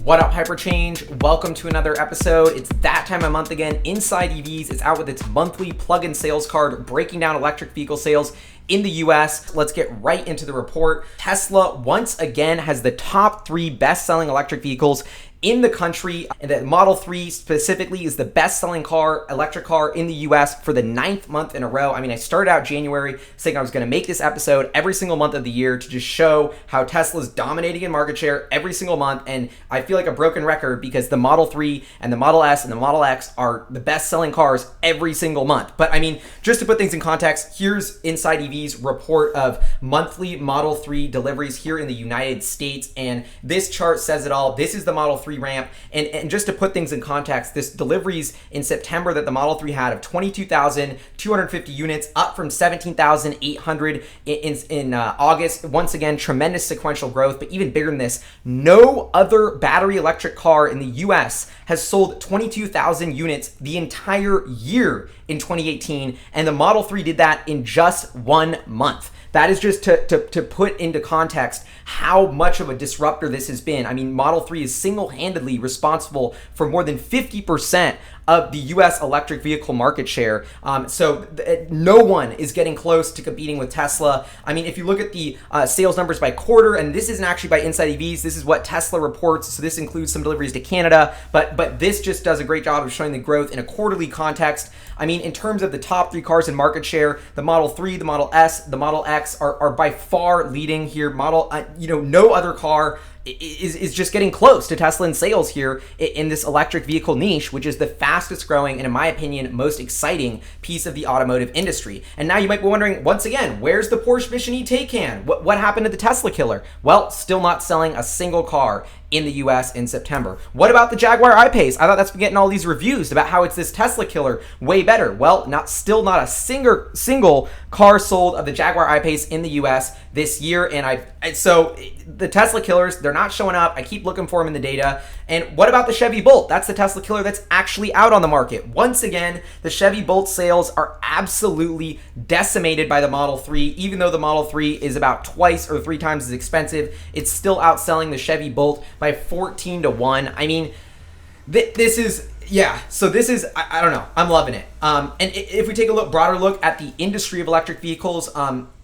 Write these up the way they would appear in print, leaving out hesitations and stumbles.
What up, Hyperchange? Welcome to another episode. It's that time of month again. Inside EVs is out with its monthly plug-in sales card, breaking down electric vehicle sales in the US. Let's get right into the report. Tesla once again has the top 3 best-selling electric vehicles in the country, and the Model 3 specifically is the best-selling electric car in the US for the 9th month in a row. I mean, I started out January saying I was going to make this episode every single month of the year to just show how Tesla's dominating in market share every single month, and I feel like a broken record because the Model 3 and the Model S and the Model X are the best-selling cars every single month. But I mean, just to put things in context, here's Inside EV's report of monthly Model 3 deliveries here in the United States, and this chart says it all. This is the Model 3 ramp, and just to put things in context, this deliveries in September that the Model 3 had of 22,250 units, up from 17,800 in August. Once again, tremendous sequential growth, but even bigger than this, no other battery electric car in the US has sold 22,000 units the entire year in 2018, and the Model 3 did that in just 1 month. That is just to put into context how much of a disruptor this has been. I mean, Model 3 is single-handedly responsible for more than 50% of the US electric vehicle market share. So no one is getting close to competing with Tesla. I mean, if you look at the sales numbers by quarter, and this isn't actually by Inside EVs, this is what Tesla reports. So this includes some deliveries to Canada, but this just does a great job of showing the growth in a quarterly context. I mean, in terms of the top 3 cars in market share, the Model 3, the Model S, the Model X are by far leading here. No other car is just getting close to Tesla in sales here in this electric vehicle niche, which is the fastest growing and, in my opinion, most exciting piece of the automotive industry. And now you might be wondering, once again, where's the Porsche Mission E Taycan? What happened to the Tesla killer? Well, still not selling a single car in the US in September. What about the Jaguar I-Pace? I thought that's been getting all these reviews about how it's this Tesla killer, way better. Well, still not a single car sold of the Jaguar I-Pace in the US this year, so the Tesla killers, they're not showing up. I keep looking for them in the data. And what about the Chevy Bolt? That's the Tesla killer that's actually out on the market. Once again, the Chevy Bolt sales are absolutely decimated by the Model 3. Even though the Model 3 is about twice or 3 times as expensive, it's still outselling the Chevy Bolt by 14-1. I mean, this is, I don't know. I'm loving it. And if we take a broader look at the industry of electric vehicles,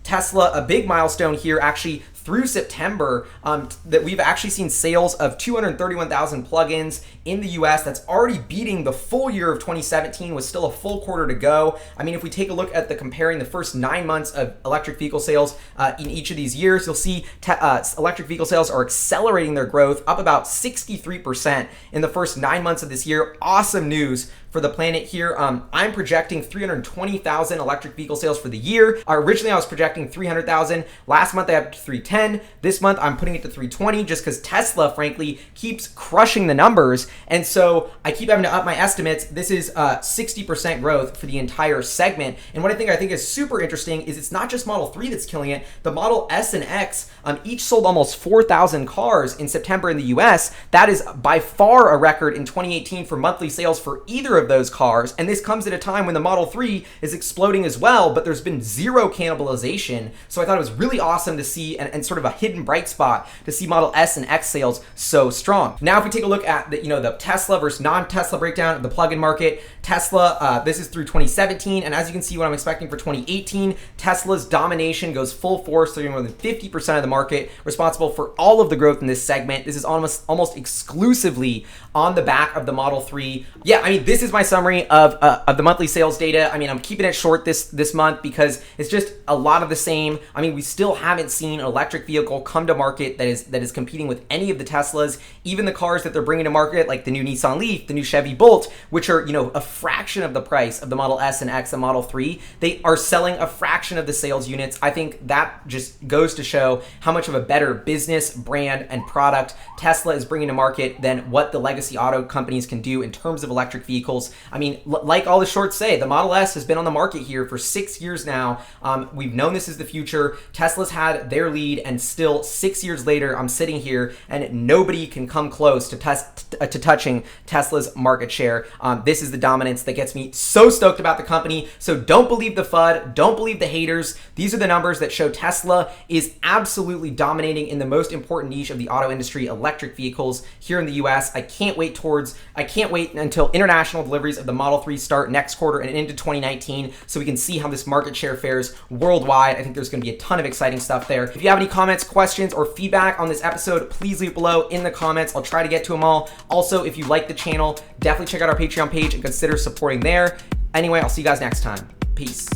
Tesla, a big milestone here, actually through September, that we've actually seen sales of 231,000 plugins in the US. That's already beating the full year of 2017, with still a full quarter to go. I mean, if we take a look at comparing the first 9 months of electric vehicle sales in each of these years, you'll see electric vehicle sales are accelerating their growth, up about 63% in the first 9 months of this year. Awesome news for the planet here. I'm projecting 320,000 electric vehicle sales for the year. Originally, I was projecting 300,000. Last month, I had 310. This month, I'm putting it to 320 just because Tesla, frankly, keeps crushing the numbers. And so I keep having to up my estimates. This is 60% growth for the entire segment. And what I think is super interesting is it's not just Model 3 that's killing it. The Model S and X each sold almost 4,000 cars in September in the US. That is by far a record in 2018 for monthly sales for either of those cars. And this comes at a time when the Model 3 is exploding as well, but there's been zero cannibalization. So I thought it was really awesome to see, and sort of a hidden bright spot to see Model S and X sales so strong. Now, if we take a look at the Tesla versus non-Tesla breakdown of the plug-in market, Tesla, this is through 2017, and as you can see what I'm expecting for 2018, Tesla's domination goes full force, through more than 50% of the market, responsible for all of the growth in this segment. This is almost exclusively on the back of the Model 3. Yeah, I mean, this is my summary of the monthly sales data. I mean, I'm keeping it short this month because it's just a lot of the same. I mean, we still haven't seen an electric vehicle come to market that is competing with any of the Teslas, even the cars that they're bringing to market, like the new Nissan Leaf, the new Chevy Bolt, which are, a fraction of the price of the Model S and X and Model 3. They are selling a fraction of the sales units. I think that just goes to show how much of a better business, brand, and product Tesla is bringing to market than what the legacy auto companies can do in terms of electric vehicles. vehicles. I mean, like all the shorts say, the Model S has been on the market here for 6 years now. We've known this is the future. Tesla's had their lead, and still 6 years later, I'm sitting here and nobody can come close to touching Tesla's market share. This is the dominance that gets me so stoked about the company. So don't believe the FUD, don't believe the haters. These are the numbers that show Tesla is absolutely dominating in the most important niche of the auto industry, electric vehicles here in the US. I can't wait until international deliveries of the Model 3 start next quarter and into 2019 so we can see how this market share fares worldwide. I think there's going to be a ton of exciting stuff there. If you have any comments, questions, or feedback on this episode, please leave below in the comments. I'll try to get to them all. Also, if you like the channel, definitely check out our Patreon page and consider supporting there. Anyway, I'll see you guys next time. Peace.